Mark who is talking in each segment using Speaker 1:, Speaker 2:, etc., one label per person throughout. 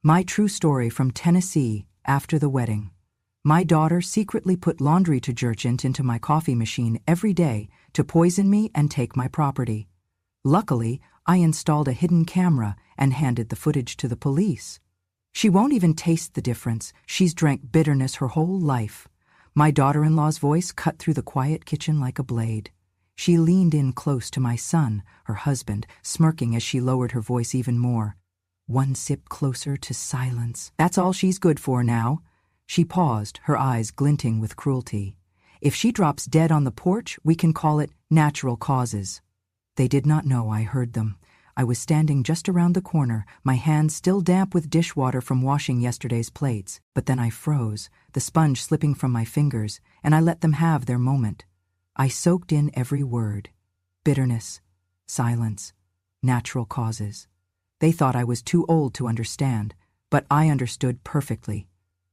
Speaker 1: My true story from Tennessee after the wedding. My daughter secretly put laundry detergent into my coffee machine every day to poison me and take my property. Luckily, I installed a hidden camera and handed the footage to the police. She won't even taste the difference. She's drank bitterness her whole life. My daughter-in-law's voice cut through the quiet kitchen like a blade. She leaned in close to my son, her husband, smirking as she lowered her voice even more. One sip closer to silence. That's all she's good for now. She paused, her eyes glinting with cruelty. If she drops dead on the porch, we can call it natural causes. They did not know I heard them. I was standing just around the corner, my hands still damp with dishwater from washing yesterday's plates. But then I froze, the sponge slipping from my fingers, and I let them have their moment. I soaked in every word. Bitterness, silence, natural causes. They thought I was too old to understand, but I understood perfectly.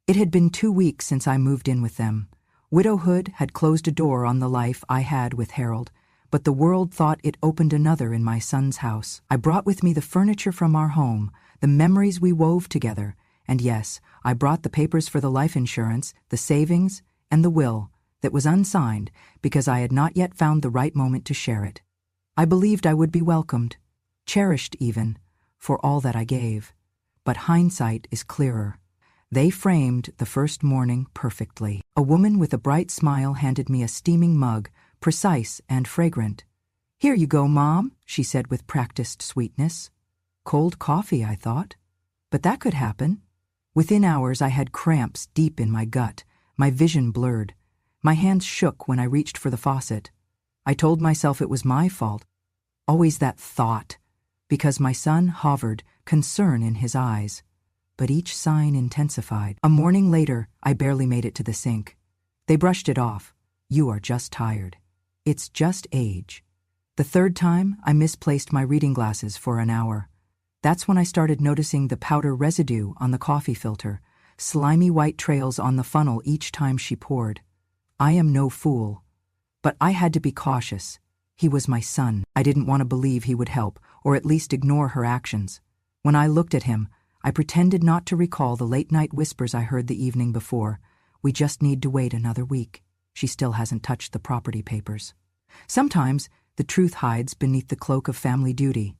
Speaker 1: It had been 2 weeks since I moved in with them. Widowhood had closed a door on the life I had with Harold, but the world thought it opened another in my son's house. I brought with me the furniture from our home, the memories we wove together, and yes, I brought the papers for the life insurance, the savings, and the will that was unsigned because I had not yet found the right moment to share it. I believed I would be welcomed, cherished even, for all that I gave. But hindsight is clearer. They framed the first morning perfectly. A woman with a bright smile handed me a steaming mug, precise and fragrant. "Here you go, Mom," she said with practiced sweetness. Cold coffee, I thought. But that could happen. Within hours I had cramps deep in my gut, my vision blurred. My hands shook when I reached for the faucet. I told myself it was my fault. Always that thought, because my son hovered, concern in his eyes. But each sign intensified. A morning later, I barely made it to the sink. They brushed it off. "You are just tired. It's just age." The third time, I misplaced my reading glasses for an hour. That's when I started noticing the powder residue on the coffee filter, slimy white trails on the funnel each time she poured. I am no fool. But I had to be cautious. He was my son. I didn't want to believe he would help, or at least ignore her actions. When I looked at him, I pretended not to recall the late-night whispers I heard the evening before. "We just need to wait another week. She still hasn't touched the property papers." Sometimes the truth hides beneath the cloak of family duty.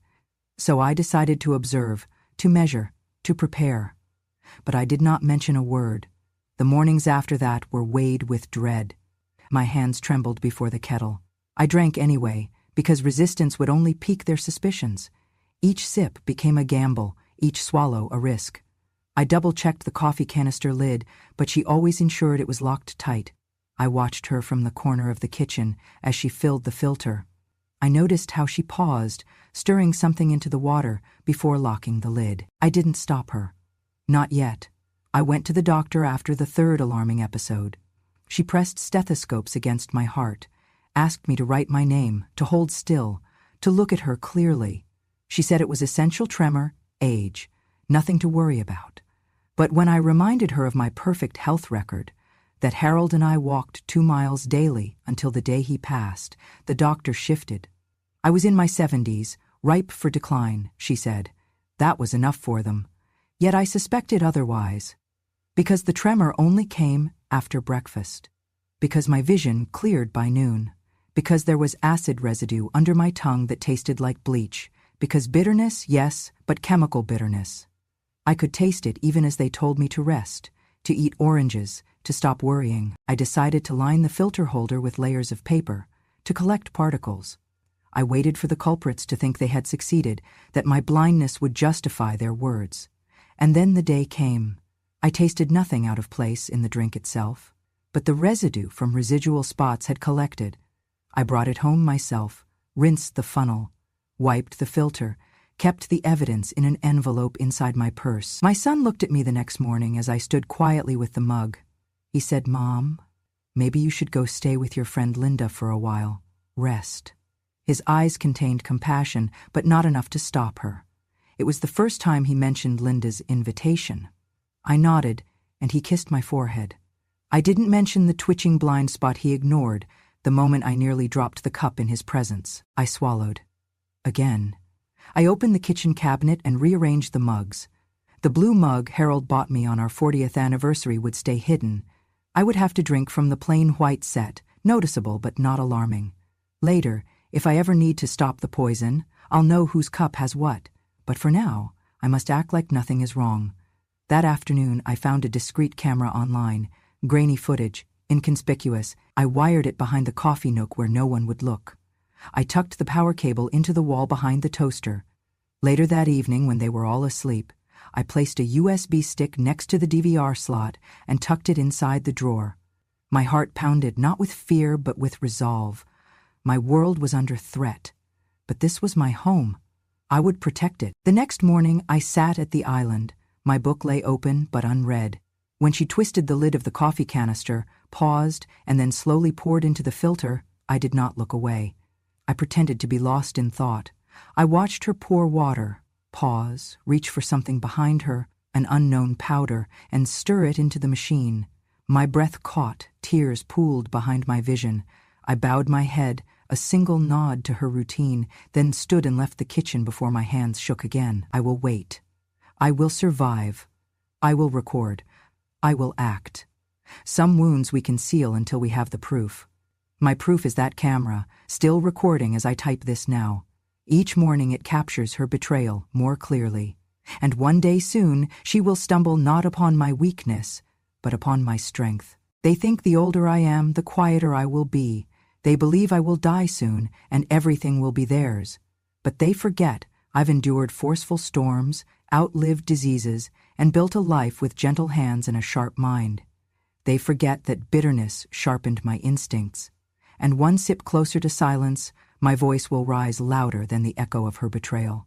Speaker 1: So I decided to observe, to measure, to prepare. But I did not mention a word. The mornings after that were weighted with dread. My hands trembled before the kettle. I drank anyway, because resistance would only pique their suspicions. Each sip became a gamble, each swallow a risk. I double-checked the coffee canister lid, but she always ensured it was locked tight. I watched her from the corner of the kitchen as she filled the filter. I noticed how she paused, stirring something into the water before locking the lid. I didn't stop her. Not yet. I went to the doctor after the third alarming episode. She pressed stethoscopes against my heart, asked me to write my name, to hold still, to look at her clearly. She said it was essential tremor, age, nothing to worry about. But when I reminded her of my perfect health record, that Harold and I walked 2 miles daily until the day he passed, the doctor shifted. I was in my 70s, ripe for decline, she said. That was enough for them. Yet I suspected otherwise. Because the tremor only came after breakfast. Because my vision cleared by noon. Because there was acid residue under my tongue that tasted like bleach. Because bitterness, yes, but chemical bitterness. I could taste it even as they told me to rest, to eat oranges, to stop worrying. I decided to line the filter holder with layers of paper, to collect particles. I waited for the culprits to think they had succeeded, that my blindness would justify their words. And then the day came. I tasted nothing out of place in the drink itself, but the residue from residual spots had collected. I brought it home myself, rinsed the funnel, wiped the filter, kept the evidence in an envelope inside my purse. My son looked at me the next morning as I stood quietly with the mug. He said, "Mom, maybe you should go stay with your friend Linda for a while. Rest." His eyes contained compassion, but not enough to stop her. It was the first time he mentioned Linda's invitation. I nodded, and he kissed my forehead. I didn't mention the twitching blind spot he ignored the moment I nearly dropped the cup in his presence. I swallowed. Again. I opened the kitchen cabinet and rearranged the mugs. The blue mug Harold bought me on our 40th anniversary would stay hidden. I would have to drink from the plain white set, noticeable but not alarming. Later, if I ever need to stop the poison, I'll know whose cup has what. But for now, I must act like nothing is wrong. That afternoon, I found a discreet camera online, grainy footage, inconspicuous. I wired it behind the coffee nook where no one would look. I tucked the power cable into the wall behind the toaster. Later that evening, when they were all asleep, I placed a USB stick next to the DVR slot and tucked it inside the drawer. My heart pounded not with fear but with resolve. My world was under threat, but this was my home. I would protect it. The next morning, I sat at the island. My book lay open but unread. When she twisted the lid of the coffee canister, paused, and then slowly poured into the filter, I did not look away. I pretended to be lost in thought. I watched her pour water, pause, reach for something behind her, an unknown powder, and stir it into the machine. My breath caught, tears pooled behind my vision. I bowed my head, a single nod to her routine, then stood and left the kitchen before my hands shook again. I will wait. I will survive. I will record. I will act. Some wounds we conceal until we have the proof. My proof is that camera, still recording as I type this now. Each morning it captures her betrayal more clearly. And one day soon she will stumble not upon my weakness, but upon my strength. They think the older I am, the quieter I will be. They believe I will die soon, and everything will be theirs. But they forget I've endured forceful storms, outlived diseases, and built a life with gentle hands and a sharp mind. They forget that bitterness sharpened my instincts. And one sip closer to silence, my voice will rise louder than the echo of her betrayal.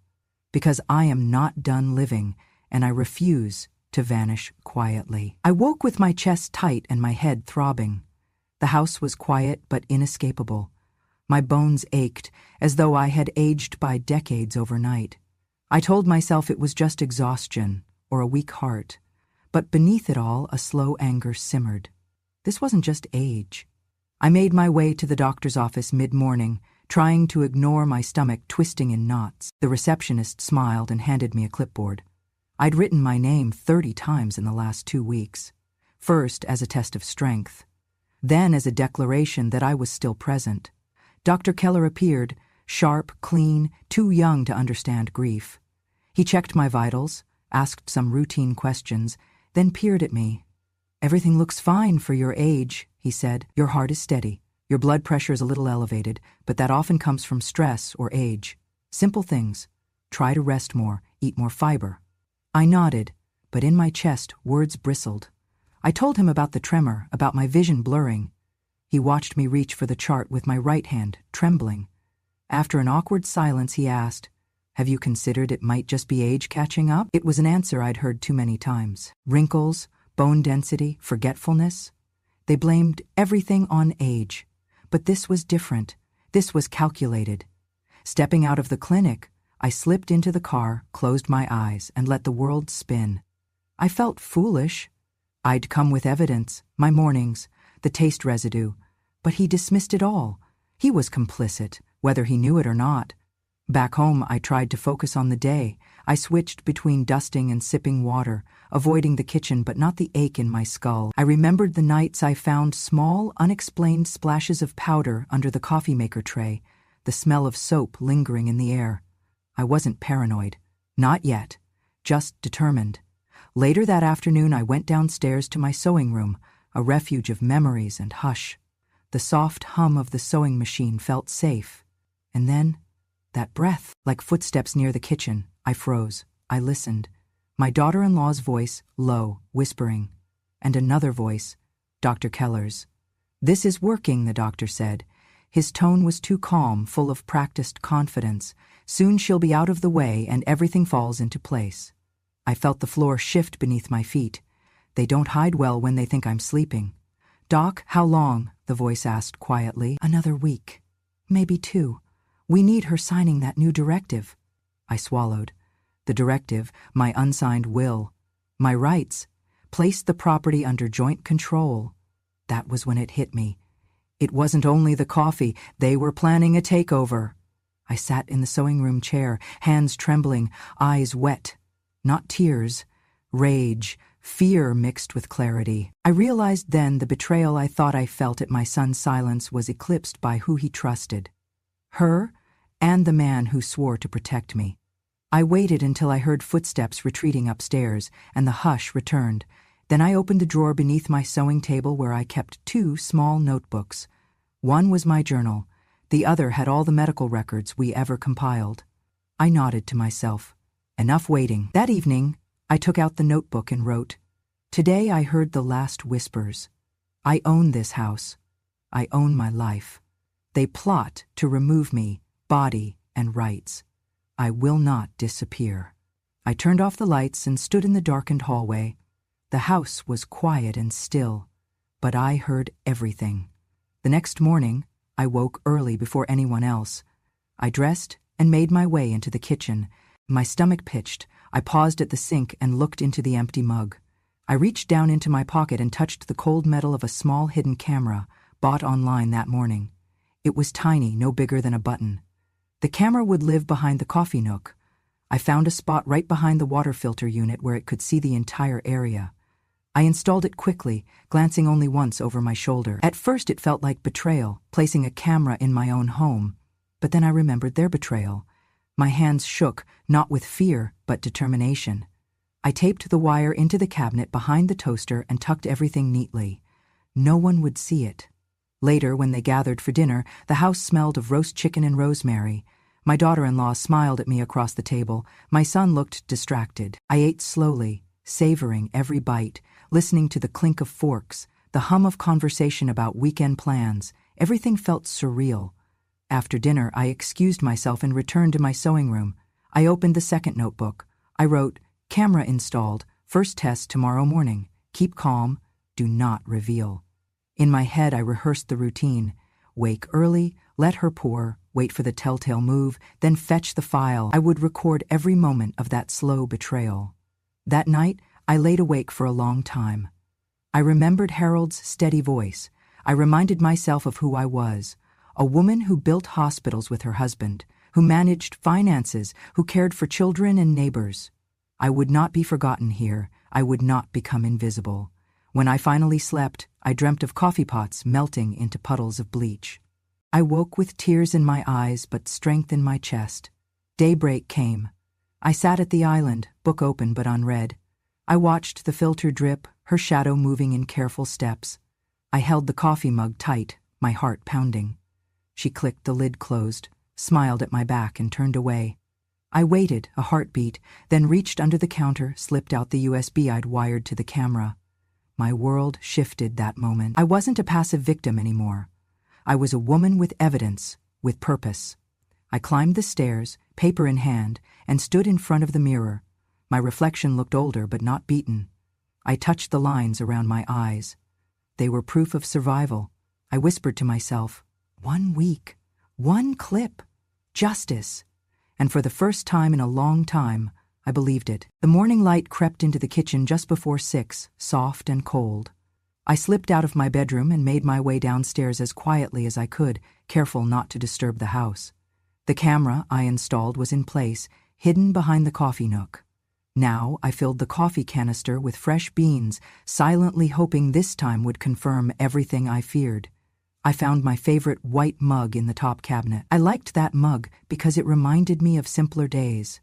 Speaker 1: Because I am not done living, and I refuse to vanish quietly. I woke with my chest tight and my head throbbing. The house was quiet but inescapable. My bones ached, as though I had aged by decades overnight. I told myself it was just exhaustion, or a weak heart. But beneath it all, a slow anger simmered. This wasn't just age. I made my way to the doctor's office mid-morning, trying to ignore my stomach twisting in knots. The receptionist smiled and handed me a clipboard. I'd written my name 30 times in the last 2 weeks. First as a test of strength, then as a declaration that I was still present. Dr. Keller appeared, sharp, clean, too young to understand grief. He checked my vitals, asked some routine questions, then peered at me. "Everything looks fine for your age," he said. "Your heart is steady. Your blood pressure is a little elevated, but that often comes from stress or age. Simple things. Try to rest more, eat more fiber." I nodded, but in my chest words bristled. I told him about the tremor, about my vision blurring. He watched me reach for the chart with my right hand, trembling. After an awkward silence, he asked, "Have you considered it might just be age catching up?" It was an answer I'd heard too many times. Wrinkles, bone density, forgetfulness. They blamed everything on age. But this was different. This was calculated. Stepping out of the clinic, I slipped into the car, closed my eyes, and let the world spin. I felt foolish. I'd come with evidence, my mornings, the taste residue. But he dismissed it all. He was complicit, whether he knew it or not. Back home, I tried to focus on the day. I switched between dusting and sipping water, avoiding the kitchen but not the ache in my skull. I remembered the nights I found small, unexplained splashes of powder under the coffee maker tray, the smell of soap lingering in the air. I wasn't paranoid. Not yet. Just determined. Later that afternoon, I went downstairs to my sewing room, a refuge of memories and hush. The soft hum of the sewing machine felt safe. And then, that breath, like footsteps near the kitchen. I froze. I listened. My daughter-in-law's voice, low, whispering. And another voice, Dr. Keller's. "This is working," the doctor said. His tone was too calm, full of practiced confidence. "Soon she'll be out of the way and everything falls into place." I felt the floor shift beneath my feet. They don't hide well when they think I'm sleeping. "Doc, how long?" the voice asked quietly. "Another week. Maybe 2. We need her signing that new directive." I swallowed. The directive, my unsigned will, my rights, placed the property under joint control. That was when it hit me. It wasn't only the coffee, they were planning a takeover. I sat in the sewing room chair, hands trembling, eyes wet. Not tears, rage, fear mixed with clarity. I realized then the betrayal I thought I felt at my son's silence was eclipsed by who he trusted. Her, and the man who swore to protect me. I waited until I heard footsteps retreating upstairs, and the hush returned. Then I opened the drawer beneath my sewing table where I kept 2 small notebooks. One was my journal, the other had all the medical records we ever compiled. I nodded to myself. Enough waiting. That evening, I took out the notebook and wrote, "Today I heard the last whispers. I own this house. I own my life. They plot to remove me, body and rights. I will not disappear." I turned off the lights and stood in the darkened hallway. The house was quiet and still, but I heard everything. The next morning, I woke early before anyone else. I dressed and made my way into the kitchen. My stomach pitched. I paused at the sink and looked into the empty mug. I reached down into my pocket and touched the cold metal of a small hidden camera, bought online that morning. It was tiny, no bigger than a button. The camera would live behind the coffee nook. I found a spot right behind the water filter unit where it could see the entire area. I installed it quickly, glancing only once over my shoulder. At first it felt like betrayal, placing a camera in my own home. But then I remembered their betrayal. My hands shook, not with fear, but determination. I taped the wire into the cabinet behind the toaster and tucked everything neatly. No one would see it. Later, when they gathered for dinner, the house smelled of roast chicken and rosemary. My daughter-in-law smiled at me across the table. My son looked distracted. I ate slowly, savoring every bite, listening to the clink of forks, the hum of conversation about weekend plans. Everything felt surreal. After dinner, I excused myself and returned to my sewing room. I opened the second notebook. I wrote, "Camera installed. First test tomorrow morning. Keep calm. Do not reveal." In my head, I rehearsed the routine. Wake early, let her pour, wait for the telltale move, then fetch the file. I would record every moment of that slow betrayal. That night, I laid awake for a long time. I remembered Harold's steady voice. I reminded myself of who I was, a woman who built hospitals with her husband, who managed finances, who cared for children and neighbors. I would not be forgotten here. I would not become invisible. When I finally slept, I dreamt of coffee pots melting into puddles of bleach. I woke with tears in my eyes but strength in my chest. Daybreak came. I sat at the island, book open but unread. I watched the filter drip, her shadow moving in careful steps. I held the coffee mug tight, my heart pounding. She clicked the lid closed, smiled at my back and turned away. I waited, a heartbeat, then reached under the counter, slipped out the USB I'd wired to the camera. My world shifted that moment. I wasn't a passive victim anymore. I was a woman with evidence, with purpose. I climbed the stairs, paper in hand, and stood in front of the mirror. My reflection looked older but not beaten. I touched the lines around my eyes. They were proof of survival. I whispered to myself, 1 week, 1 clip, justice. And for the first time in a long time, I believed it. The morning light crept into the kitchen just before 6, soft and cold. I slipped out of my bedroom and made my way downstairs as quietly as I could, careful not to disturb the house. The camera I installed was in place, hidden behind the coffee nook. Now I filled the coffee canister with fresh beans, silently hoping this time would confirm everything I feared. I found my favorite white mug in the top cabinet. I liked that mug because it reminded me of simpler days.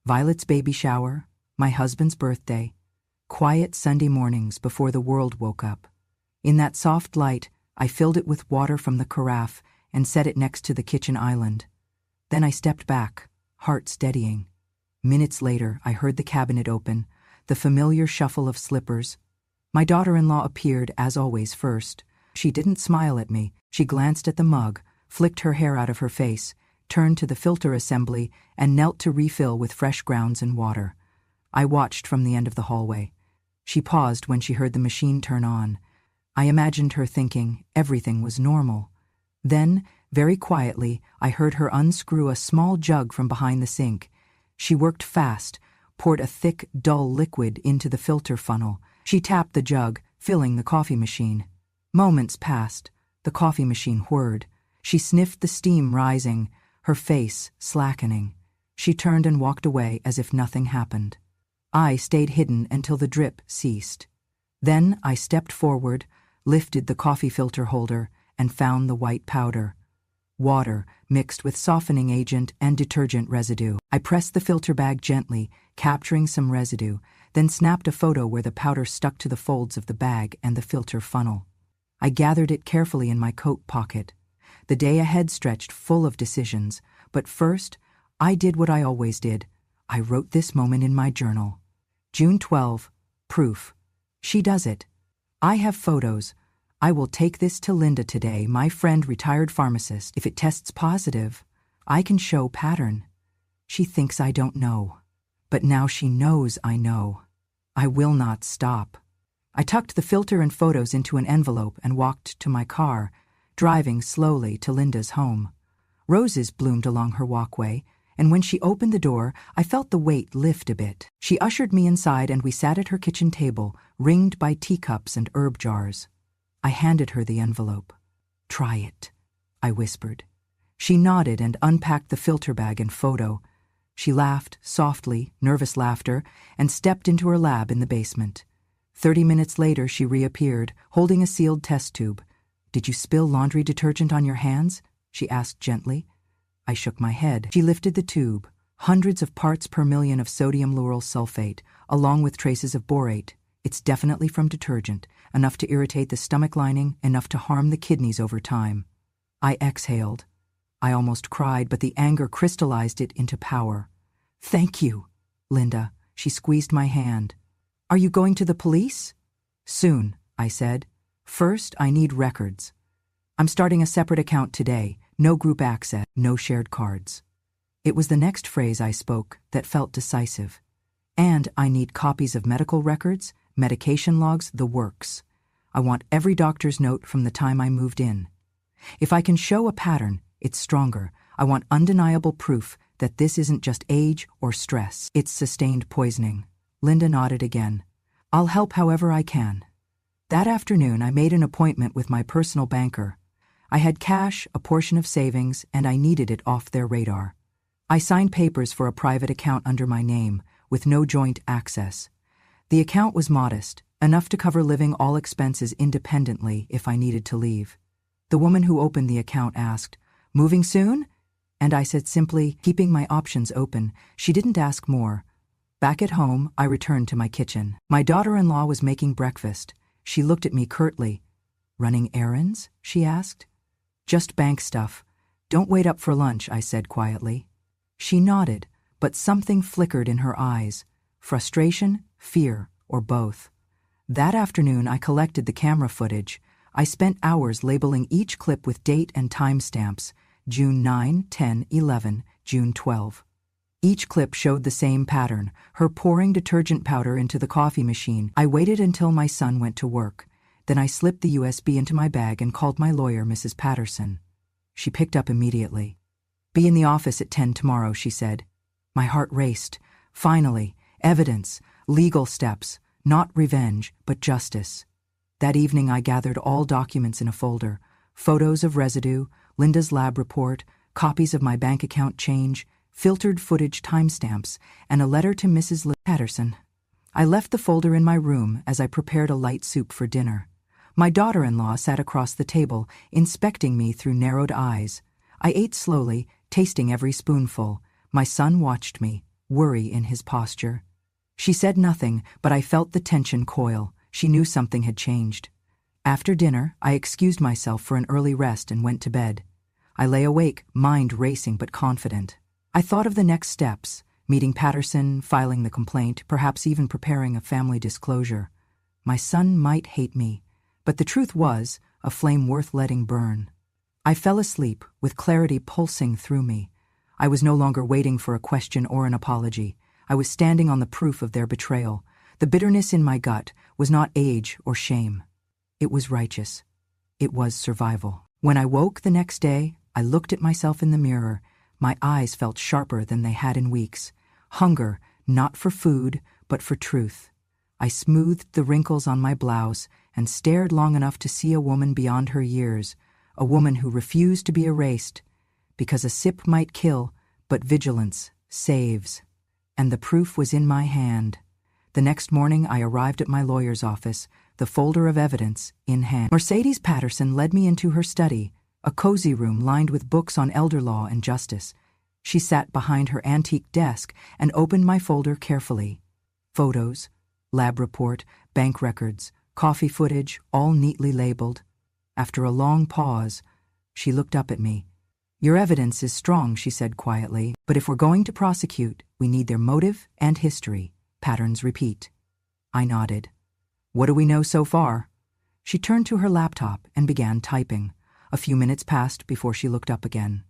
Speaker 1: Violet's baby shower, my husband's birthday, quiet Sunday mornings before the world woke up. In that soft light, I filled it with water from the carafe and set it next to the kitchen island. Then I stepped back, heart steadying. Minutes later, I heard the cabinet open, the familiar shuffle of slippers. My daughter-in-law appeared, as always, first. She didn't smile at me. She glanced at the mug, flicked her hair out of her face, turned to the filter assembly, and knelt to refill with fresh grounds and water. I watched from the end of the hallway. She paused when she heard the machine turn on. I imagined her thinking everything was normal. Then, very quietly, I heard her unscrew a small jug from behind the sink. She worked fast, poured a thick, dull liquid into the filter funnel. She tapped the jug, filling the coffee machine. Moments passed. The coffee machine whirred. She sniffed the steam rising, her face slackening. She turned and walked away as if nothing happened. I stayed hidden until the drip ceased. Then I stepped forward, lifted the coffee filter holder, and found the white powder. Water mixed with softening agent and detergent residue. I pressed the filter bag gently, capturing some residue, then snapped a photo where the powder stuck to the folds of the bag and the filter funnel. I gathered it carefully in my coat pocket. The day ahead stretched full of decisions, but first, I did what I always did. I wrote this moment in my journal. June 12, proof. She does it. I have photos. I will take this to Linda today, my friend retired pharmacist. If it tests positive, I can show pattern. She thinks I don't know. But now she knows I know. I will not stop. I tucked the filter and photos into an envelope and walked to my car, driving slowly to Linda's home. Roses bloomed along her walkway, and when she opened the door, I felt the weight lift a bit. She ushered me inside and we sat at her kitchen table, ringed by teacups and herb jars. I handed her the envelope. "Try it," I whispered. She nodded and unpacked the filter bag and photo. She laughed, softly, nervous laughter, and stepped into her lab in the basement. 30 minutes later, she reappeared, holding a sealed test tube. "Did you spill laundry detergent on your hands?" she asked gently. I shook my head. She lifted the tube. Hundreds of parts per million of sodium lauryl sulfate, along with traces of borate. It's definitely from detergent, enough to irritate the stomach lining, enough to harm the kidneys over time. I exhaled. I almost cried, but the anger crystallized it into power. "Thank you, Linda." She squeezed my hand. "Are you going to the police?" "Soon," I said. "First, I need records. I'm starting a separate account today. No group access, no shared cards." It was the next phrase I spoke that felt decisive. "And I need copies of medical records, medication logs, the works. I want every doctor's note from the time I moved in. If I can show a pattern, it's stronger. I want undeniable proof that this isn't just age or stress. It's sustained poisoning." Linda nodded again. "I'll help however I can." That afternoon, I made an appointment with my personal banker. I had cash, a portion of savings, and I needed it off their radar. I signed papers for a private account under my name, with no joint access. The account was modest, enough to cover living all expenses independently if I needed to leave. The woman who opened the account asked, "Moving soon?" And I said simply, keeping my options open. She didn't ask more. Back at home, I returned to my kitchen. My daughter-in-law was making breakfast. She looked at me curtly. "Running errands?" she asked. "Just bank stuff. Don't wait up for lunch," I said quietly. She nodded, but something flickered in her eyes. Frustration, fear, or both. That afternoon, I collected the camera footage. I spent hours labeling each clip with date and timestamps: June 9, 10, 11, June 12. Each clip showed the same pattern, her pouring detergent powder into the coffee machine. I waited until my son went to work. Then I slipped the USB into my bag and called my lawyer, Mrs. Patterson. She picked up immediately. "Be in the office at 10 tomorrow," she said. My heart raced. Finally, evidence, legal steps, not revenge, but justice. That evening I gathered all documents in a folder: photos of residue, Linda's lab report, copies of my bank account change, filtered footage timestamps, and a letter to Mrs. Patterson. I left the folder in my room as I prepared a light soup for dinner. My daughter-in-law sat across the table, inspecting me through narrowed eyes. I ate slowly, tasting every spoonful. My son watched me, worry in his posture. She said nothing, but I felt the tension coil. She knew something had changed. After dinner, I excused myself for an early rest and went to bed. I lay awake, mind racing but confident. I thought of the next steps: meeting Patterson, filing the complaint, perhaps even preparing a family disclosure. My son might hate me, but the truth was a flame worth letting burn. I fell asleep, with clarity pulsing through me. I was no longer waiting for a question or an apology. I was standing on the proof of their betrayal. The bitterness in my gut was not age or shame. It was righteous. It was survival. When I woke the next day, I looked at myself in the mirror. My eyes felt sharper than they had in weeks. Hunger, not for food, but for truth. I smoothed the wrinkles on my blouse and stared long enough to see a woman beyond her years, a woman who refused to be erased, because a sip might kill, but vigilance saves. And the proof was in my hand. The next morning, I arrived at my lawyer's office, the folder of evidence in hand. Mercedes Patterson led me into her study, a cozy room lined with books on elder law and justice. She sat behind her antique desk and opened my folder carefully. Photos, lab report, bank records, coffee footage, all neatly labeled. After a long pause, she looked up at me. "Your evidence is strong," she said quietly, "but if we're going to prosecute, we need their motive and history. Patterns repeat." I nodded. "What do we know so far?" She turned to her laptop and began typing. A few minutes passed before she looked up again.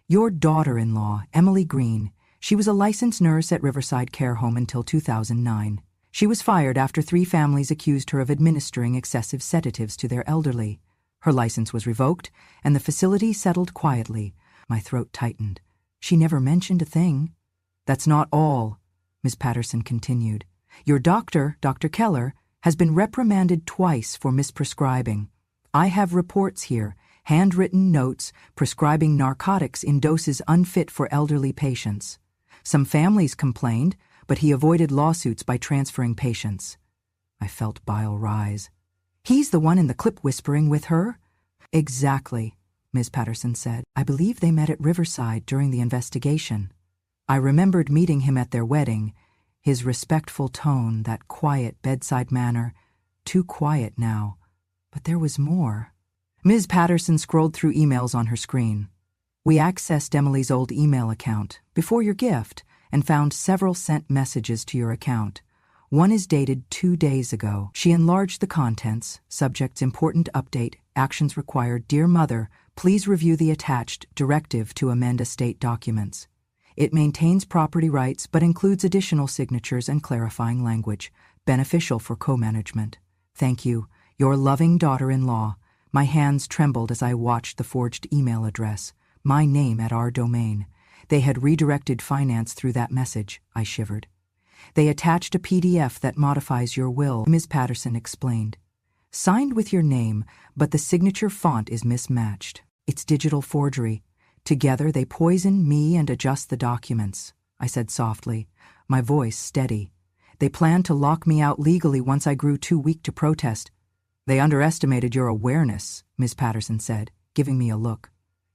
Speaker 1: "Your daughter-in-law, Emily Green, she was a licensed nurse at Riverside Care Home until 2009. She was fired after 3 families accused her of administering excessive sedatives to their elderly. Her license was revoked, and the facility settled quietly." My throat tightened. She never mentioned a thing. "That's not all," Ms. Patterson continued. "Your doctor, Dr. Keller, has been reprimanded twice for misprescribing. I have reports here, handwritten notes prescribing narcotics in doses unfit for elderly patients. Some families complained, but he avoided lawsuits by transferring patients." I felt bile rise. "He's the one in the clip whispering with her?" "Exactly," Ms. Patterson said. "I believe they met at Riverside during the investigation. I remembered meeting him at their wedding, his respectful tone, that quiet bedside manner, too quiet now. But there was more." Ms. Patterson scrolled through emails on her screen. "We accessed Emily's old email account before your gift and found several sent messages to your account. One is dated 2 days ago. She enlarged the contents, subjects important update, actions required. Dear Mother, please review the attached directive to amend estate documents. It maintains property rights but includes additional signatures and clarifying language, beneficial for co-management. Thank you, your loving daughter-in-law." My hands trembled as I watched the forged email address, my name at our domain. They had redirected finance through that message, I shivered. "They attached a PDF that modifies your will," Ms. Patterson explained. "Signed with your name, but the signature font is mismatched. It's digital forgery. Together they poison me and adjust the documents," I said softly, my voice steady. "They plan to lock me out legally once I grew too weak to protest." "They underestimated your awareness," Ms. Patterson said, giving me a look.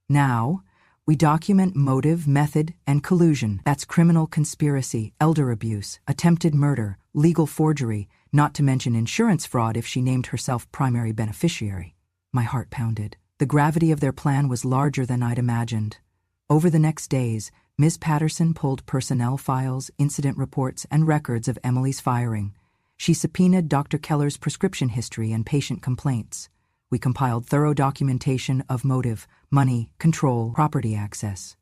Speaker 1: "Now, we document motive, method, and collusion. That's criminal conspiracy, elder abuse, attempted murder, legal forgery, not to mention insurance fraud if she named herself primary beneficiary." My heart pounded. The gravity of their plan was larger than I'd imagined. Over the next days, Ms. Patterson pulled personnel files, incident reports, and records of Emily's firing. She subpoenaed Dr. Keller's prescription history and patient complaints. We compiled thorough documentation of motive, money, control, property access.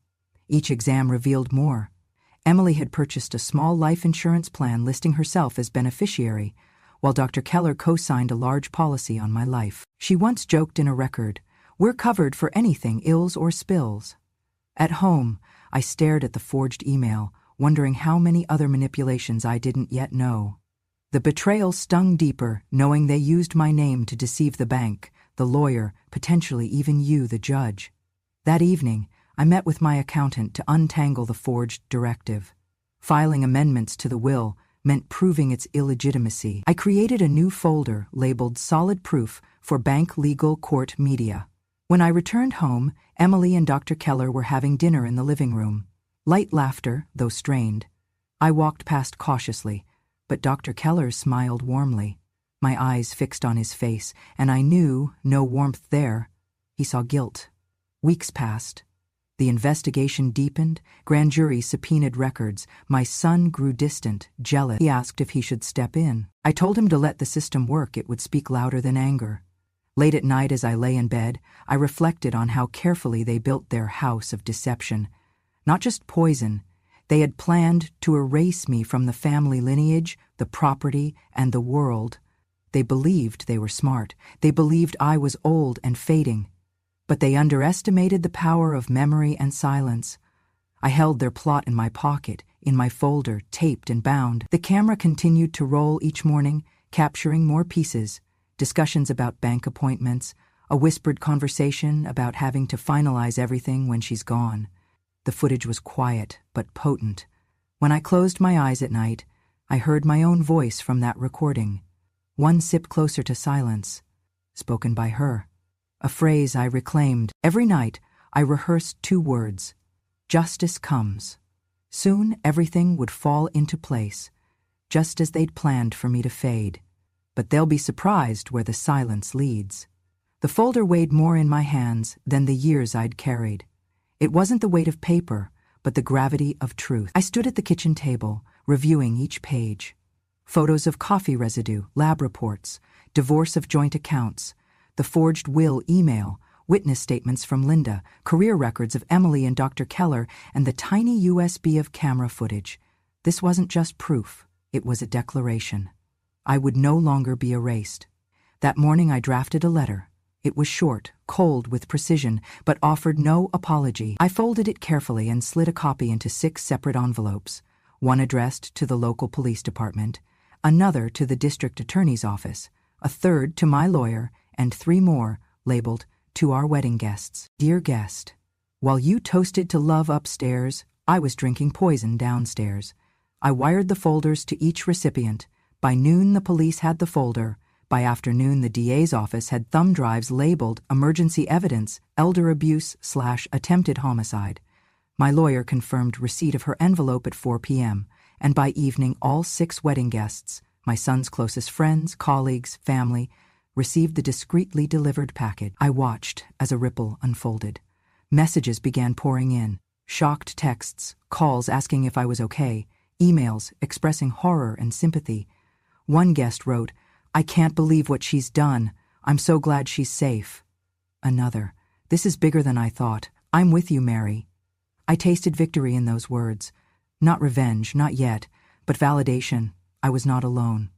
Speaker 1: Each exam revealed more. Emily had purchased a small life insurance plan listing herself as beneficiary, while Dr. Keller co-signed a large policy on my life. She once joked in a record, "We're covered for anything, ills or spills." At home, I stared at the forged email, wondering how many other manipulations I didn't yet know. The betrayal stung deeper, knowing they used my name to deceive the bank, the lawyer, potentially even you, the judge. That evening, I met with my accountant to untangle the forged directive. Filing amendments to the will meant proving its illegitimacy. I created a new folder labeled Solid Proof for Bank Legal Court Media. When I returned home, Emily and Dr. Keller were having dinner in the living room. Light laughter, though strained. I walked past cautiously, but Dr. Keller smiled warmly. My eyes fixed on his face, and I knew no warmth there. He saw guilt. Weeks passed. The investigation deepened, grand jury subpoenaed records. My son grew distant, jealous. He asked if he should step in. I told him to let the system work, it would speak louder than anger. Late at night as I lay in bed, I reflected on how carefully they built their house of deception. Not just poison. They had planned to erase me from the family lineage, the property, and the world. They believed they were smart. They believed I was old and fading. But they underestimated the power of memory and silence. I held their plot in my pocket, in my folder, taped and bound. The camera continued to roll each morning, capturing more pieces. Discussions about bank appointments, a whispered conversation about having to finalize everything when she's gone. The footage was quiet, but potent. When I closed my eyes at night, I heard my own voice from that recording. One sip closer to silence. Spoken by her. A phrase I reclaimed. Every night, I rehearsed 2 words. Justice comes. Soon, everything would fall into place, just as they'd planned for me to fade. But they'll be surprised where the silence leads. The folder weighed more in my hands than the years I'd carried. It wasn't the weight of paper, but the gravity of truth. I stood at the kitchen table, reviewing each page. Photos of coffee residue, lab reports, divorce of joint accounts, the forged will email, witness statements from Linda, career records of Emily and Dr. Keller, and the tiny USB of camera footage. This wasn't just proof, it was a declaration. I would no longer be erased. That morning I drafted a letter. It was short, cold with precision, but offered no apology. I folded it carefully and slid a copy into 6 separate envelopes, one addressed to the local police department, another to the district attorney's office, a third to my lawyer, and 3 more, labeled, "To our wedding guests." Dear guest, while you toasted to love upstairs, I was drinking poison downstairs. I wired the folders to each recipient. By noon, the police had the folder. By afternoon, the DA's office had thumb drives labeled emergency evidence, elder abuse/attempted homicide. My lawyer confirmed receipt of her envelope at 4 p.m., and by evening, all 6 wedding guests, my son's closest friends, colleagues, family, received the discreetly delivered packet. I watched as a ripple unfolded. Messages began pouring in, shocked texts, calls asking if I was okay, emails expressing horror and sympathy. One guest wrote, "I can't believe what she's done. I'm so glad she's safe." Another, "This is bigger than I thought. I'm with you, Mary." I tasted victory in those words. Not revenge, not yet, but validation. I was not alone.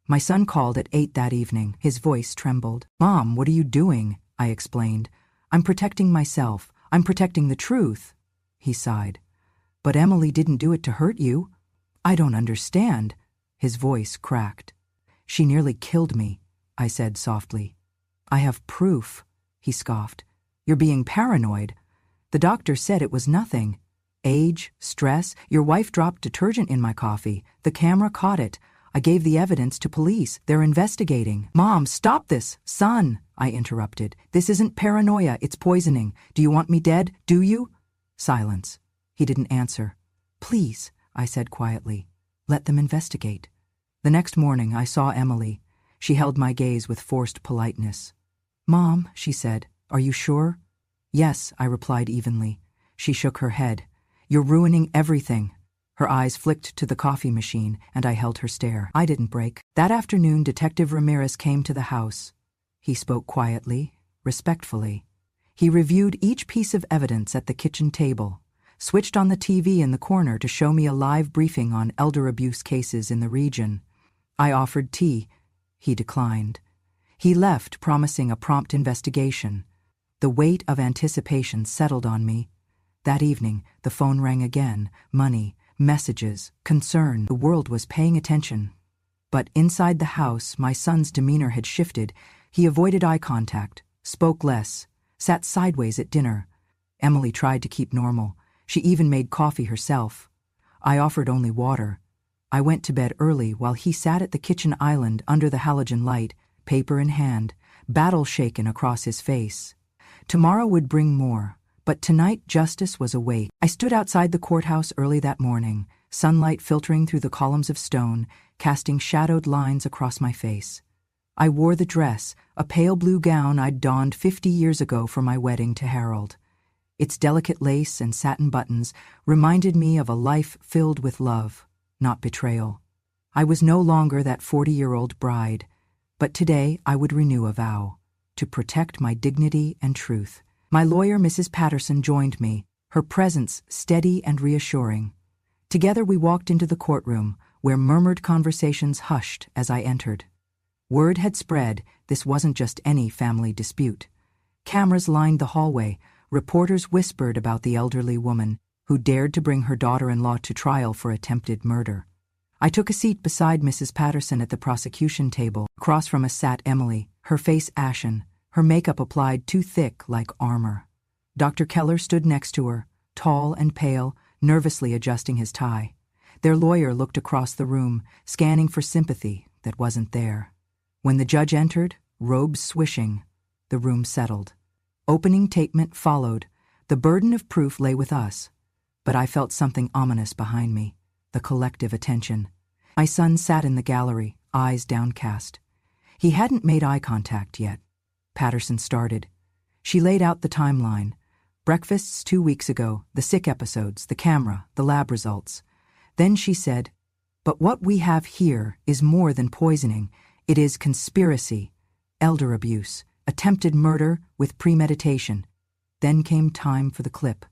Speaker 1: My son called at 8 that evening. His voice trembled. "Mom, what are you doing?" I explained. "I'm protecting myself. I'm protecting the truth." He sighed. "But Emily didn't do it to hurt you." "I don't understand." His voice cracked. "She nearly killed me," I said softly. "I have proof," he scoffed. "You're being paranoid. The doctor said it was nothing. Age, stress, your wife dropped detergent in my coffee. The camera caught it. I gave the evidence to police. They're investigating." "Mom, stop this!" "Son," I interrupted. "This isn't paranoia, it's poisoning. Do you want me dead? Do you?" Silence. He didn't answer. "Please," I said quietly. "Let them investigate." The next morning I saw Emily. She held my gaze with forced politeness. "Mom," she said, "are you sure?" "Yes," I replied evenly. She shook her head. "You're ruining everything." Her eyes flicked to the coffee machine, and I held her stare. I didn't break. That afternoon, Detective Ramirez came to the house. He spoke quietly, respectfully. He reviewed each piece of evidence at the kitchen table, switched on the TV in the corner to show me a live briefing on elder abuse cases in the region. I offered tea. He declined. He left, promising a prompt investigation. The weight of anticipation settled on me. That evening, the phone rang again. Money, messages, concern. The world was paying attention. But inside the house, my son's demeanor had shifted. He avoided eye contact, spoke less, sat sideways at dinner. Emily tried to keep normal. She even made coffee herself. I offered only water. I went to bed early while he sat at the kitchen island under the halogen light, paper in hand, battle shaken across his face. Tomorrow would bring more, but tonight justice was awake. I stood outside the courthouse early that morning, sunlight filtering through the columns of stone, casting shadowed lines across my face. I wore the dress, a pale blue gown I'd donned 50 years ago for my wedding to Harold. Its delicate lace and satin buttons reminded me of a life filled with love, not betrayal. I was no longer that 40-year-old bride, but today I would renew a vow, to protect my dignity and truth. My lawyer, Mrs. Patterson, joined me, her presence steady and reassuring. Together we walked into the courtroom, where murmured conversations hushed as I entered. Word had spread this wasn't just any family dispute. Cameras lined the hallway. Reporters whispered about the elderly woman who dared to bring her daughter-in-law to trial for attempted murder. I took a seat beside Mrs. Patterson at the prosecution table. Across from us sat Emily, her face ashen, her makeup applied too thick like armor. Dr. Keller stood next to her, tall and pale, nervously adjusting his tie. Their lawyer looked across the room, scanning for sympathy that wasn't there. When the judge entered, robes swishing, the room settled. Opening statement followed. The burden of proof lay with us. But I felt something ominous behind me, the collective attention. My son sat in the gallery, eyes downcast. He hadn't made eye contact yet. Patterson started. She laid out the timeline. Breakfasts 2 weeks ago, the sick episodes, the camera, the lab results. Then she said, "But what we have here is more than poisoning. It is conspiracy, elder abuse, attempted murder with premeditation." Then came time for the clip.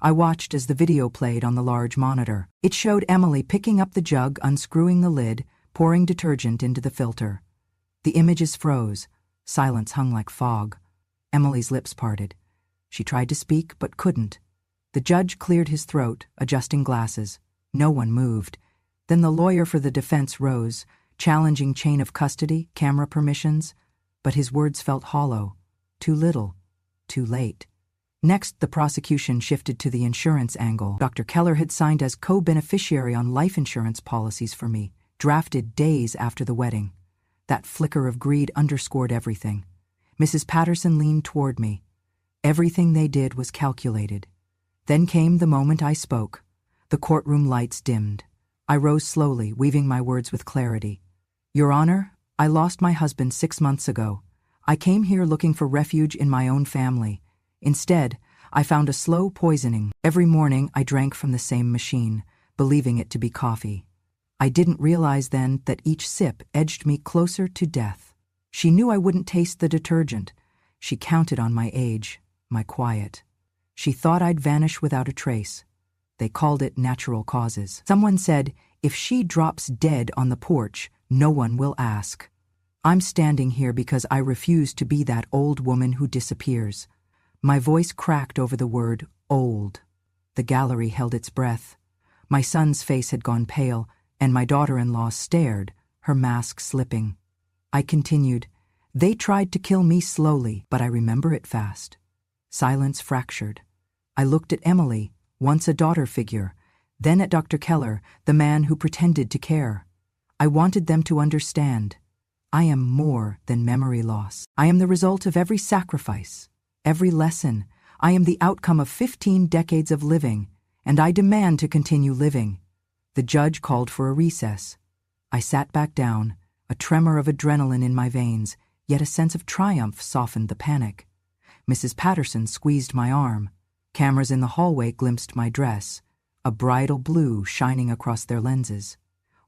Speaker 1: I watched as the video played on the large monitor. It showed Emily picking up the jug, unscrewing the lid, pouring detergent into the filter. The images froze. Silence hung like fog. Emily's lips parted. She tried to speak, but couldn't. The judge cleared his throat, adjusting glasses. No one moved. Then the lawyer for the defense rose, challenging chain of custody, camera permissions. But his words felt hollow. Too little. Too late. Next, the prosecution shifted to the insurance angle. Dr. Keller had signed as co-beneficiary on life insurance policies for me, drafted days after the wedding. That flicker of greed underscored everything. Mrs. Patterson leaned toward me. Everything they did was calculated. Then came the moment I spoke. The courtroom lights dimmed. I rose slowly, weaving my words with clarity. "Your Honor, I lost my husband 6 months ago. I came here looking for refuge in my own family. Instead, I found a slow poisoning. Every morning I drank from the same machine, believing it to be coffee. I didn't realize then that each sip edged me closer to death. She knew I wouldn't taste the detergent. She counted on my age, my quiet. She thought I'd vanish without a trace. They called it natural causes. Someone said, if she drops dead on the porch, no one will ask. I'm standing here because I refuse to be that old woman who disappears." My voice cracked over the word, old. The gallery held its breath. My son's face had gone pale, and my daughter-in-law stared, her mask slipping. I continued, "They tried to kill me slowly, but I remember it fast." Silence fractured. I looked at Emily, once a daughter figure, then at Dr. Keller, the man who pretended to care. I wanted them to understand. I am more than memory loss. I am the result of every sacrifice. Every lesson. I am the outcome of 15 decades of living, and I demand to continue living. The judge called for a recess. I sat back down, a tremor of adrenaline in my veins, yet a sense of triumph softened the panic. Mrs. Patterson squeezed my arm. Cameras in the hallway glimpsed my dress, a bridal blue shining across their lenses.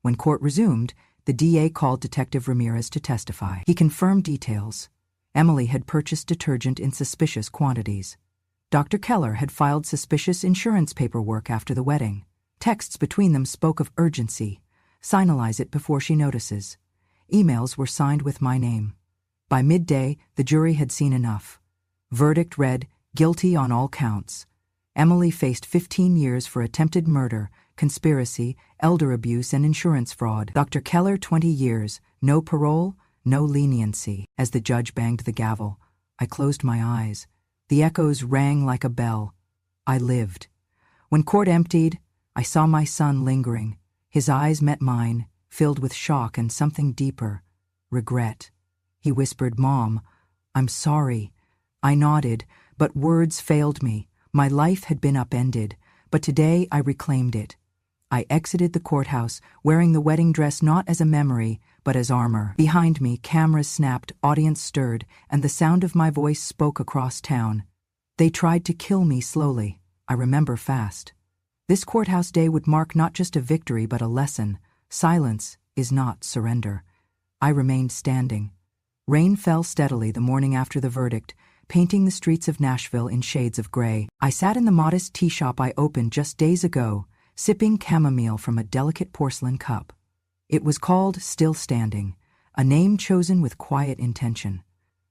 Speaker 1: When court resumed, the DA called Detective Ramirez to testify. He confirmed details. Emily had purchased detergent in suspicious quantities. Dr. Keller had filed suspicious insurance paperwork after the wedding. Texts between them spoke of urgency. Signalize it before she notices. Emails were signed with my name. By midday, the jury had seen enough. Verdict read, guilty on all counts. Emily faced 15 years for attempted murder, conspiracy, elder abuse, and insurance fraud. Dr. Keller, 20 years, no parole, no leniency. As the judge banged the gavel, I closed my eyes. The echoes rang like a bell. I lived. When court emptied, I saw my son lingering. His eyes met mine, filled with shock and something deeper, regret. He whispered, "Mom, I'm sorry." I nodded, but words failed me. My life had been upended, but today I reclaimed it. I exited the courthouse, wearing the wedding dress not as a memory, but as armor. Behind me, cameras snapped, audience stirred, and the sound of my voice spoke across town. They tried to kill me slowly. I remember fast. This courthouse day would mark not just a victory, but a lesson. Silence is not surrender. I remained standing. Rain fell steadily the morning after the verdict, painting the streets of Nashville in shades of gray. I sat in the modest tea shop I opened just days ago, sipping chamomile from a delicate porcelain cup. It was called Still Standing, a name chosen with quiet intention.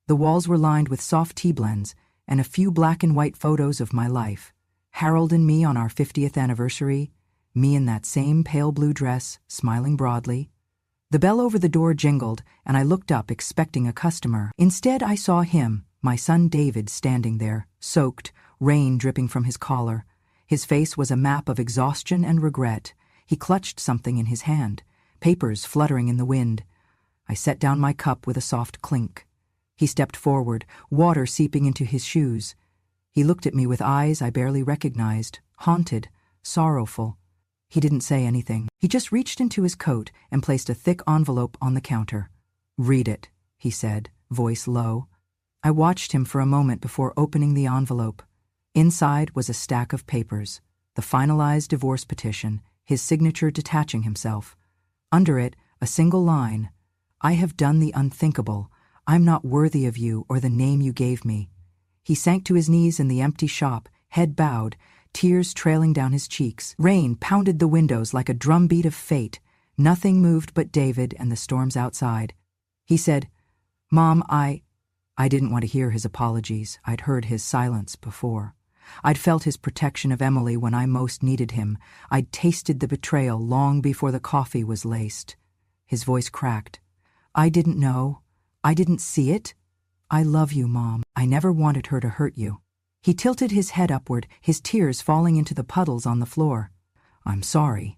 Speaker 1: The walls were lined with soft tea blends and a few black and white photos of my life. Harold and me on our 50th anniversary, me in that same pale blue dress, smiling broadly. The bell over the door jingled, and I looked up expecting a customer. Instead, I saw him, my son David, standing there, soaked, rain dripping from his collar. His face was a map of exhaustion and regret. He clutched something in his hand, papers fluttering in the wind. I set down my cup with a soft clink. He stepped forward, water seeping into his shoes. He looked at me with eyes I barely recognized, haunted, sorrowful. He didn't say anything. He just reached into his coat and placed a thick envelope on the counter. "Read it," he said, voice low. I watched him for a moment before opening the envelope. Inside was a stack of papers, the finalized divorce petition, his signature detaching himself. Under it, a single line, "I have done the unthinkable. I'm not worthy of you or the name you gave me." He sank to his knees in the empty shop, head bowed, tears trailing down his cheeks. Rain pounded the windows like a drumbeat of fate. Nothing moved but David and the storms outside. He said, "Mom, I didn't want to hear his apologies. I'd heard his silence before. I'd felt his protection of Emily when I most needed him. I'd tasted the betrayal long before the coffee was laced." His voice cracked. "I didn't know. I didn't see it. I love you, Mom. I never wanted her to hurt you." He tilted his head upward, his tears falling into the puddles on the floor. "I'm sorry."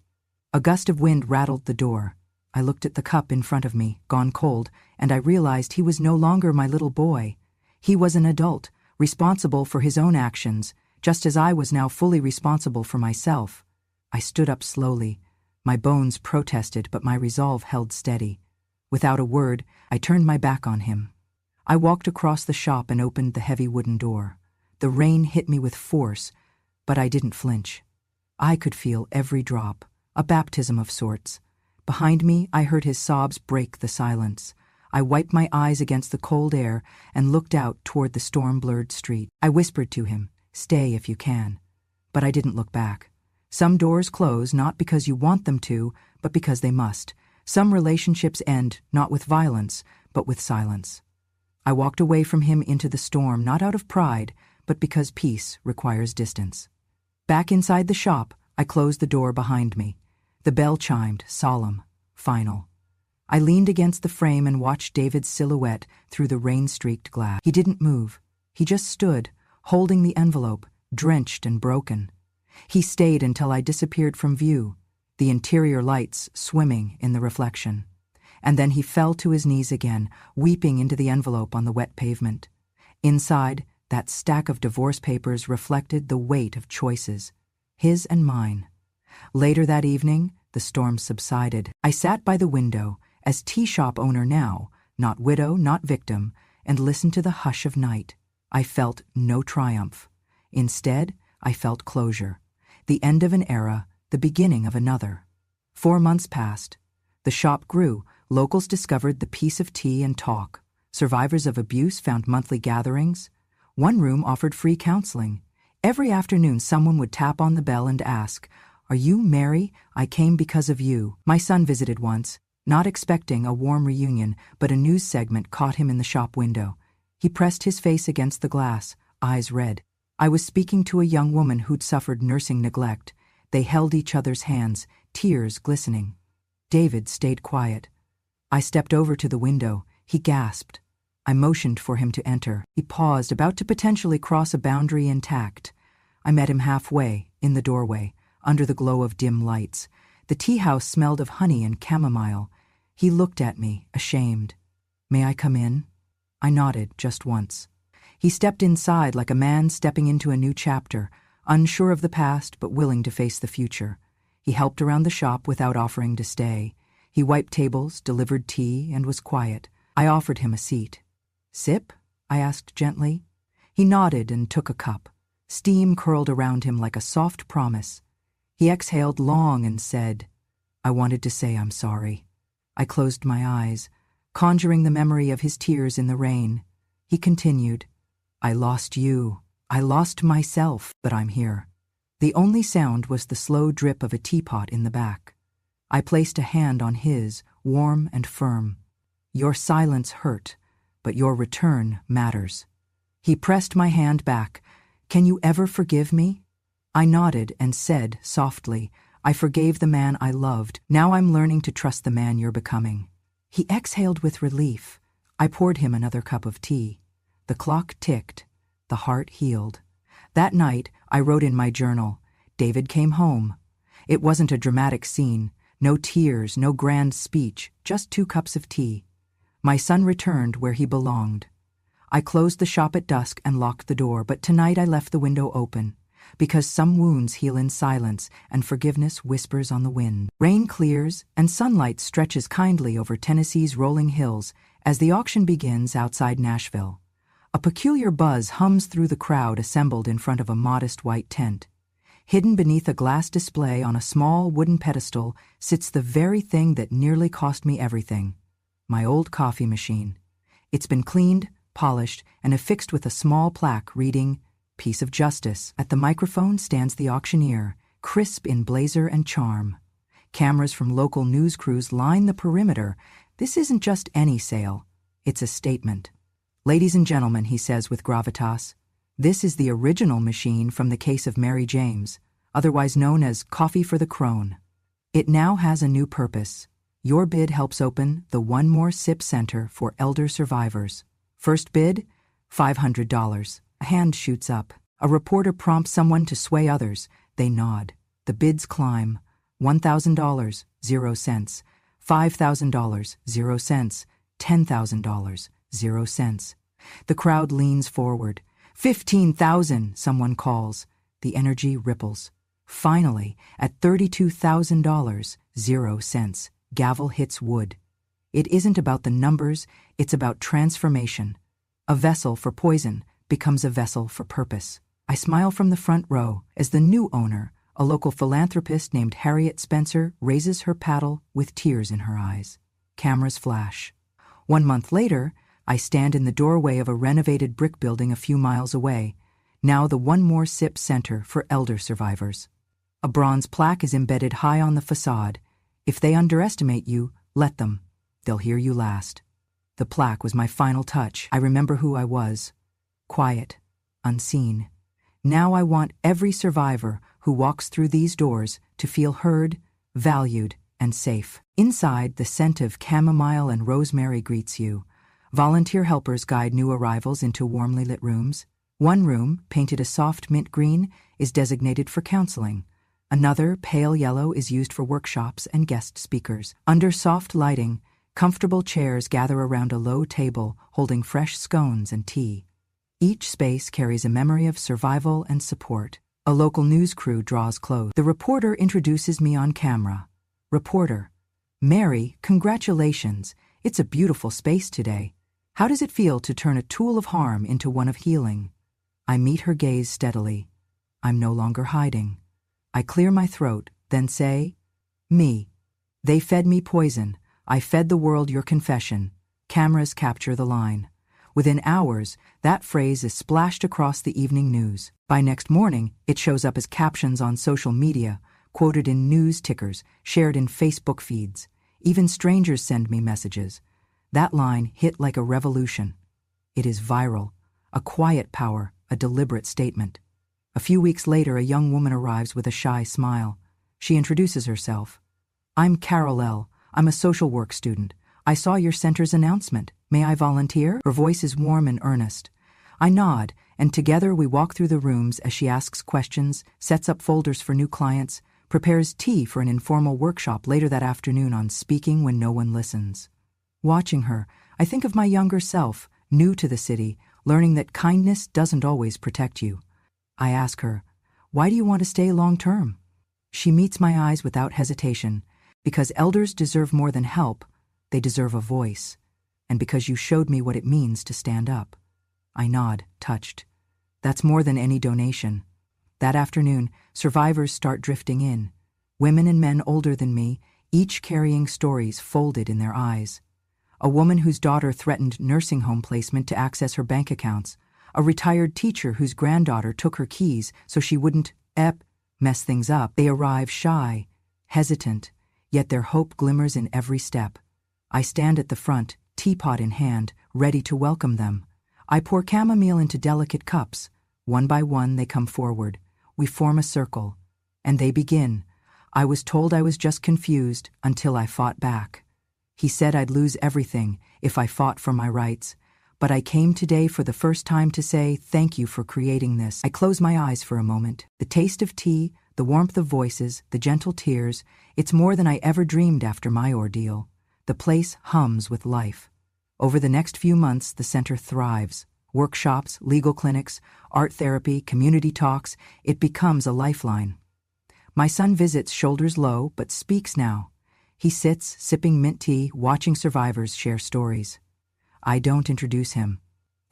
Speaker 1: A gust of wind rattled the door. I looked at the cup in front of me, gone cold, and I realized he was no longer my little boy. He was an adult, responsible for his own actions, just as I was now fully responsible for myself. I stood up slowly. My bones protested, but my resolve held steady. Without a word, I turned my back on him. I walked across the shop and opened the heavy wooden door. The rain hit me with force, but I didn't flinch. I could feel every drop, a baptism of sorts. Behind me, I heard his sobs break the silence. I wiped my eyes against the cold air and looked out toward the storm-blurred street. I whispered to him, "Stay if you can." But I didn't look back. Some doors close not because you want them to, but because they must. Some relationships end not with violence, but with silence. I walked away from him into the storm, not out of pride, but because peace requires distance. Back inside the shop, I closed the door behind me. The bell chimed, solemn, final. I leaned against the frame and watched David's silhouette through the rain-streaked glass. He didn't move. He just stood, holding the envelope, drenched and broken. He stayed until I disappeared from view, the interior lights swimming in the reflection. And then he fell to his knees again, weeping into the envelope on the wet pavement. Inside, that stack of divorce papers reflected the weight of choices, his and mine. Later that evening, the storm subsided. I sat by the window, as tea shop owner now, not widow, not victim, and listened to the hush of night. I felt no triumph. Instead, I felt closure. The end of an era, the beginning of another. 4 months passed. The shop grew. Locals discovered the peace of tea and talk. Survivors of abuse found monthly gatherings. One room offered free counseling. Every afternoon, someone would tap on the bell and ask, "Are you Mary? I came because of you." My son visited once, not expecting a warm reunion, but a news segment caught him in the shop window. He pressed his face against the glass, eyes red. I was speaking to a young woman who'd suffered nursing neglect. They held each other's hands, tears glistening. David stayed quiet. I stepped over to the window. He gasped. I motioned for him to enter. He paused, about to potentially cross a boundary intact. I met him halfway, in the doorway, under the glow of dim lights. The tea house smelled of honey and chamomile. He looked at me, ashamed. "May I come in?" I nodded just once. He stepped inside like a man stepping into a new chapter, unsure of the past but willing to face the future. He helped around the shop without offering to stay. He wiped tables, delivered tea, and was quiet. I offered him a seat. "Sip?" I asked gently. He nodded and took a cup. Steam curled around him like a soft promise. He exhaled long and said, "I wanted to say I'm sorry." I closed my eyes, conjuring the memory of his tears in the rain. He continued, "I lost you. I lost myself, but I'm here." The only sound was the slow drip of a teapot in the back. I placed a hand on his, warm and firm. "Your silence hurt, but your return matters." He pressed my hand back. "Can you ever forgive me?" I nodded and said softly, "I forgave the man I loved. Now I'm learning to trust the man you're becoming." He exhaled with relief. I poured him another cup of tea. The clock ticked. The heart healed. That night, I wrote in my journal, "David came home." It wasn't a dramatic scene, no tears, no grand speech, just 2 cups of tea. My son returned where he belonged. I closed the shop at dusk and locked the door, but tonight I left the window open, because some wounds heal in silence and forgiveness whispers on the wind. Rain clears and sunlight stretches kindly over Tennessee's rolling hills as the auction begins outside Nashville. A peculiar buzz hums through the crowd assembled in front of a modest white tent. Hidden beneath a glass display on a small wooden pedestal sits the very thing that nearly cost me everything: my old coffee machine. It's been cleaned, polished, and affixed with a small plaque reading, "Piece of Justice." At the microphone stands the auctioneer, crisp in blazer and charm. Cameras from local news crews line the perimeter. This isn't just any sale, it's a statement. "Ladies and gentlemen," he says with gravitas, "this is the original machine from the case of Mary James, otherwise known as Coffee for the Crone. It now has a new purpose. Your bid helps open the One More Sip Center for elder survivors. First bid, $500. A hand shoots up. A reporter prompts someone to sway others. They nod. The bids climb. $1,000, 0 cents. $5,000, 0 cents. $10,000, 0 cents. The crowd leans forward. $15,000, someone calls. The energy ripples. Finally, at $32,000, 0 cents, gavel hits wood. It isn't about the numbers, it's about transformation. A vessel for poison becomes a vessel for purpose. I smile from the front row as the new owner, a local philanthropist named Harriet Spencer, raises her paddle with tears in her eyes. Cameras flash. 1 month later, I stand in the doorway of a renovated brick building a few miles away, now the One More Sip Center for elder survivors. A bronze plaque is embedded high on the facade. "If they underestimate you, let them. They'll hear you last." The plaque was my final touch. I remember who I was. Quiet, unseen. Now I want every survivor who walks through these doors to feel heard, valued, and safe. Inside, the scent of chamomile and rosemary greets you. Volunteer helpers guide new arrivals into warmly lit rooms. One room, painted a soft mint green, is designated for counseling. Another, pale yellow, is used for workshops and guest speakers. Under soft lighting, comfortable chairs gather around a low table holding fresh scones and tea. Each space carries a memory of survival and support. A local news crew draws close. The reporter introduces me on camera. Reporter: "Mary, congratulations. It's a beautiful space today. How does it feel to turn a tool of harm into one of healing?" I meet her gaze steadily. I'm no longer hiding. I clear my throat, then say, "Me. They fed me poison. I fed the world your confession." Cameras capture the line. Within hours, that phrase is splashed across the evening news. By next morning, it shows up as captions on social media, quoted in news tickers, shared in Facebook feeds. Even strangers send me messages. That line hit like a revolution. It is viral, a quiet power, a deliberate statement. A few weeks later, a young woman arrives with a shy smile. She introduces herself. "I'm Carol L. I'm a social work student. I saw your center's announcement. May I volunteer?" Her voice is warm and earnest. I nod, and together we walk through the rooms as she asks questions, sets up folders for new clients, prepares tea for an informal workshop later that afternoon on speaking when no one listens. Watching her, I think of my younger self, new to the city, learning that kindness doesn't always protect you. I ask her, "Why do you want to stay long-term?" She meets my eyes without hesitation. "Because elders deserve more than help, they deserve a voice. And because you showed me what it means to stand up." I nod, touched. That's more than any donation. That afternoon, survivors start drifting in. Women and men older than me, each carrying stories folded in their eyes. A woman whose daughter threatened nursing home placement to access her bank accounts. A retired teacher whose granddaughter took her keys so she wouldn't mess things up. They arrive shy, hesitant, yet their hope glimmers in every step. I stand at the front, teapot in hand, ready to welcome them. I pour chamomile into delicate cups. One by one they come forward. We form a circle. And they begin. I was told I was just confused until I fought back. He said I'd lose everything if I fought for my rights. But I came today for the first time to say thank you for creating this. I close my eyes for a moment. The taste of tea, the warmth of voices, the gentle tears. It's more than I ever dreamed after my ordeal. The place hums with life. Over the next few months, the center thrives. Workshops, legal clinics, art therapy, community talks, it becomes a lifeline. My son visits shoulders low, but speaks now. He sits, sipping mint tea, watching survivors share stories. I don't introduce him.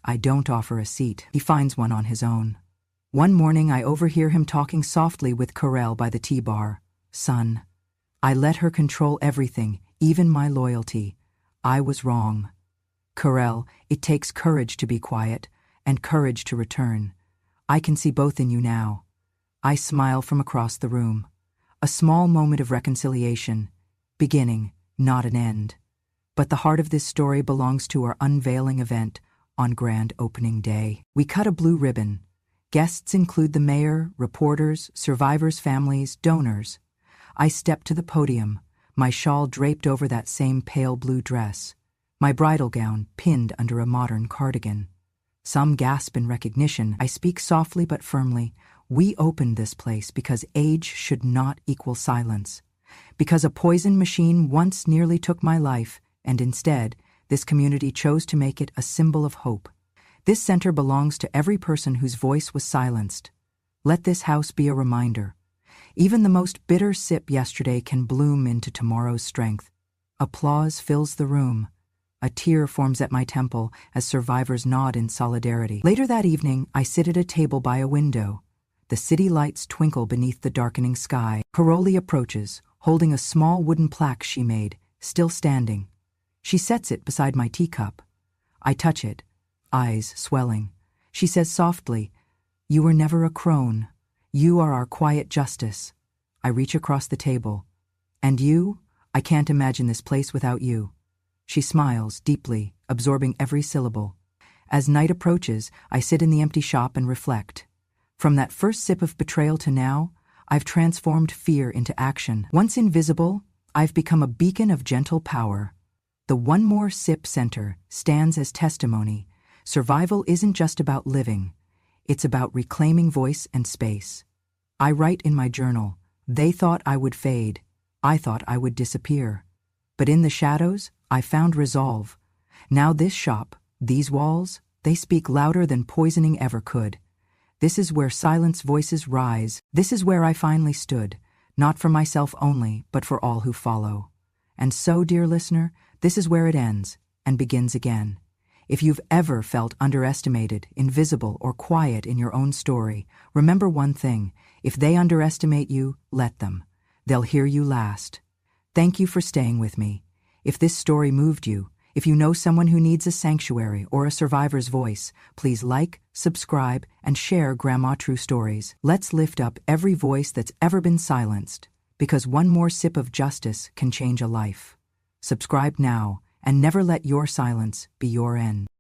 Speaker 1: I don't offer a seat. He finds one on his own. One morning I overhear him talking softly with Corel by the tea bar. Son, I let her control everything, even my loyalty. I was wrong. Corel, it takes courage to be quiet, and courage to return. I can see both in you now. I smile from across the room. A small moment of reconciliation. Beginning, not an end. But the heart of this story belongs to our unveiling event on grand opening day. We cut a blue ribbon. Guests include the mayor, reporters, survivors' families, donors. I step to the podium, my shawl draped over that same pale blue dress, my bridal gown pinned under a modern cardigan. Some gasp in recognition. I speak softly but firmly. We opened this place because age should not equal silence. Because a poison machine once nearly took my life, and instead, this community chose to make it a symbol of hope. This center belongs to every person whose voice was silenced. Let this house be a reminder. Even the most bitter sip yesterday can bloom into tomorrow's strength. Applause fills the room. A tear forms at my temple as survivors nod in solidarity. Later that evening, I sit at a table by a window. The city lights twinkle beneath the darkening sky. Caroli approaches, holding a small wooden plaque she made, still standing. She sets it beside my teacup. I touch it, eyes swelling. She says softly, "You were never a crone. You are our quiet justice." I reach across the table. "And you? I can't imagine this place without you." She smiles deeply, absorbing every syllable. As night approaches, I sit in the empty shop and reflect. From that first sip of betrayal to now, I've transformed fear into action. Once invisible, I've become a beacon of gentle power. The One More Sip Center stands as testimony. Survival isn't just about living. It's about reclaiming voice and space. I write in my journal, "They thought I would fade. I thought I would disappear. But in the shadows, I found resolve. Now this shop, these walls, they speak louder than poisoning ever could. This is where silence voices rise. This is where I finally stood, not for myself only, but for all who follow." And so, dear listener, this is where it ends and begins again. If you've ever felt underestimated, invisible, or quiet in your own story, remember one thing: if they underestimate you, let them. They'll hear you last. Thank you for staying with me. If this story moved you, if you know someone who needs a sanctuary or a survivor's voice, please like, subscribe, and share Grandma True Stories. Let's lift up every voice that's ever been silenced, because one more sip of justice can change a life. Subscribe now, and never let your silence be your end.